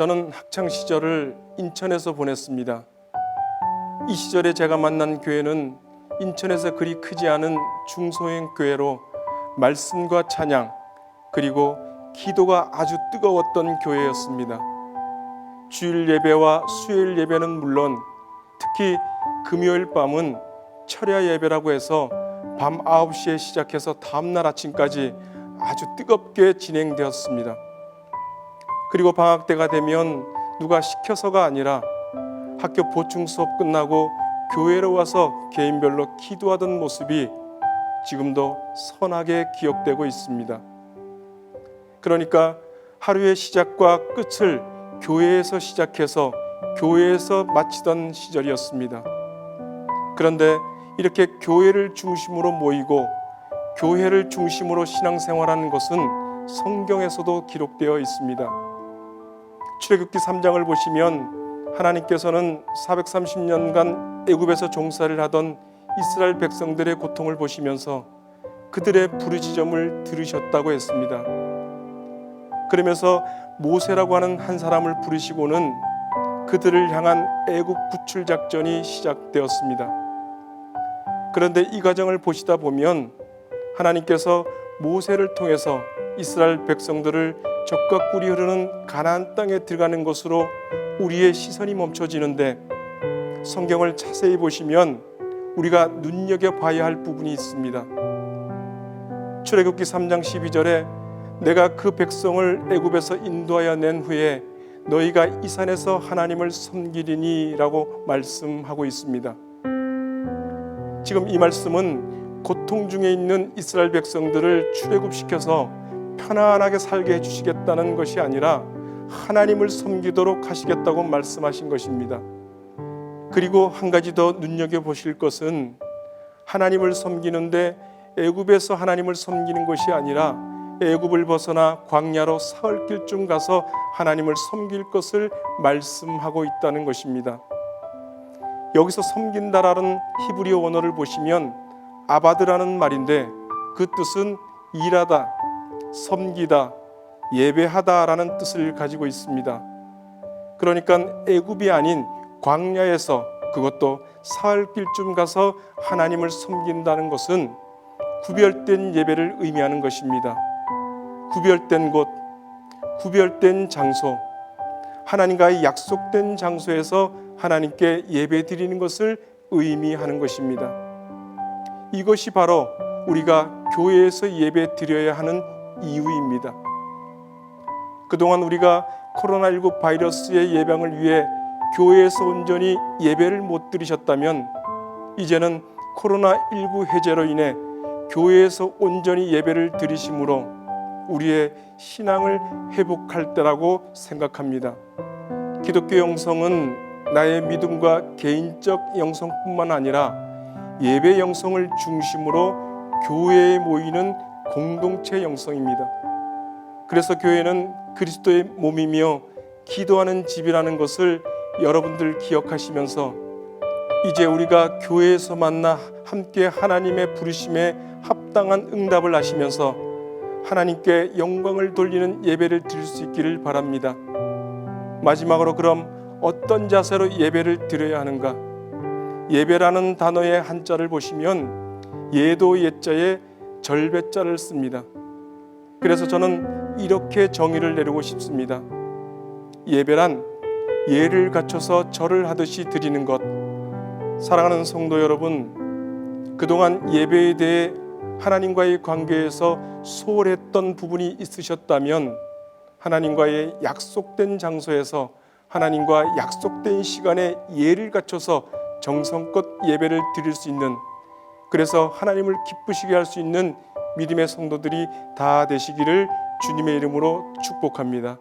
저는 학창 시절을 인천에서 보냈습니다. 이 시절에 제가 만난 교회는 인천에서 그리 크지 않은 중소형 교회로 말씀과 찬양 그리고 기도가 아주 뜨거웠던 교회였습니다. 주일 예배와 수요일 예배는 물론 특히 금요일 밤은 철야 예배라고 해서 밤 9시에 시작해서 다음날 아침까지 아주 뜨겁게 진행되었습니다. 그리고 방학 때가 되면 누가 시켜서가 아니라 학교 보충 수업 끝나고 교회로 와서 개인별로 기도하던 모습이 지금도 선하게 기억되고 있습니다. 그러니까 하루의 시작과 끝을 교회에서 시작해서 교회에서 마치던 시절이었습니다. 그런데 이렇게 교회를 중심으로 모이고 교회를 중심으로 신앙생활하는 것은 성경에서도 기록되어 있습니다. 출애굽기 3장을 보시면 하나님께서는 430년간 애굽에서 종살이를 하던 이스라엘 백성들의 고통을 보시면서 그들의 부르짖음을 들으셨다고 했습니다. 그러면서 모세라고 하는 한 사람을 부르시고는 그들을 향한 애굽 구출 작전이 시작되었습니다. 그런데 이 과정을 보시다 보면 하나님께서 모세를 통해서 이스라엘 백성들을 적과 꿀이 흐르는 가나안 땅에 들어가는 것으로 우리의 시선이 멈춰지는데, 성경을 자세히 보시면 우리가 눈여겨봐야 할 부분이 있습니다. 출애굽기 3장 12절에 내가 그 백성을 애굽에서 인도하여 낸 후에 너희가 이 산에서 하나님을 섬기리니 라고 말씀하고 있습니다. 지금 이 말씀은 고통 중에 있는 이스라엘 백성들을 출애굽시켜서 편안하게 살게 해주시겠다는 것이 아니라 하나님을 섬기도록 하시겠다고 말씀하신 것입니다. 그리고 한 가지 더 눈여겨보실 것은 하나님을 섬기는데 애굽에서 하나님을 섬기는 것이 아니라 애굽을 벗어나 광야로 사흘길쯤 가서 하나님을 섬길 것을 말씀하고 있다는 것입니다. 여기서 섬긴다라는 히브리어 원어를 보시면 아바드라는 말인데 그 뜻은 일하다, 섬기다, 예배하다라는 뜻을 가지고 있습니다. 그러니까 애굽이 아닌 광야에서, 그것도 사흘길쯤 가서 하나님을 섬긴다는 것은 구별된 예배를 의미하는 것입니다. 구별된 곳, 구별된 장소, 하나님과의 약속된 장소에서 하나님께 예배 드리는 것을 의미하는 것입니다. 이것이 바로 우리가 교회에서 예배 드려야 하는 이유입니다. 그동안 우리가 코로나19 바이러스의 예방을 위해 교회에서 온전히 예배를 못 드리셨다면 이제는 코로나19 해제로 인해 교회에서 온전히 예배를 드리심으로 우리의 신앙을 회복할 때라고 생각합니다. 기독교 영성은 나의 믿음과 개인적 영성뿐만 아니라 예배 영성을 중심으로 교회에 모이는 공동체 영성입니다. 그래서 교회는 그리스도의 몸이며 기도하는 집이라는 것을 여러분들 기억하시면서 이제 우리가 교회에서 만나 함께 하나님의 부르심에 합당한 응답을 하시면서 하나님께 영광을 돌리는 예배를 드릴 수 있기를 바랍니다. 마지막으로 그럼 어떤 자세로 예배를 드려야 하는가? 예배라는 단어의 한자를 보시면 예도 예자에 절배자를 씁니다. 그래서 저는 이렇게 정의를 내리고 싶습니다. 예배란 예를 갖춰서 절을 하듯이 드리는 것. 사랑하는 성도 여러분, 그동안 예배에 대해 하나님과의 관계에서 소홀했던 부분이 있으셨다면 하나님과의 약속된 장소에서 하나님과 약속된 시간에 예를 갖춰서 정성껏 예배를 드릴 수 있는, 그래서 하나님을 기쁘시게 할 수 있는 믿음의 성도들이 다 되시기를 주님의 이름으로 축복합니다.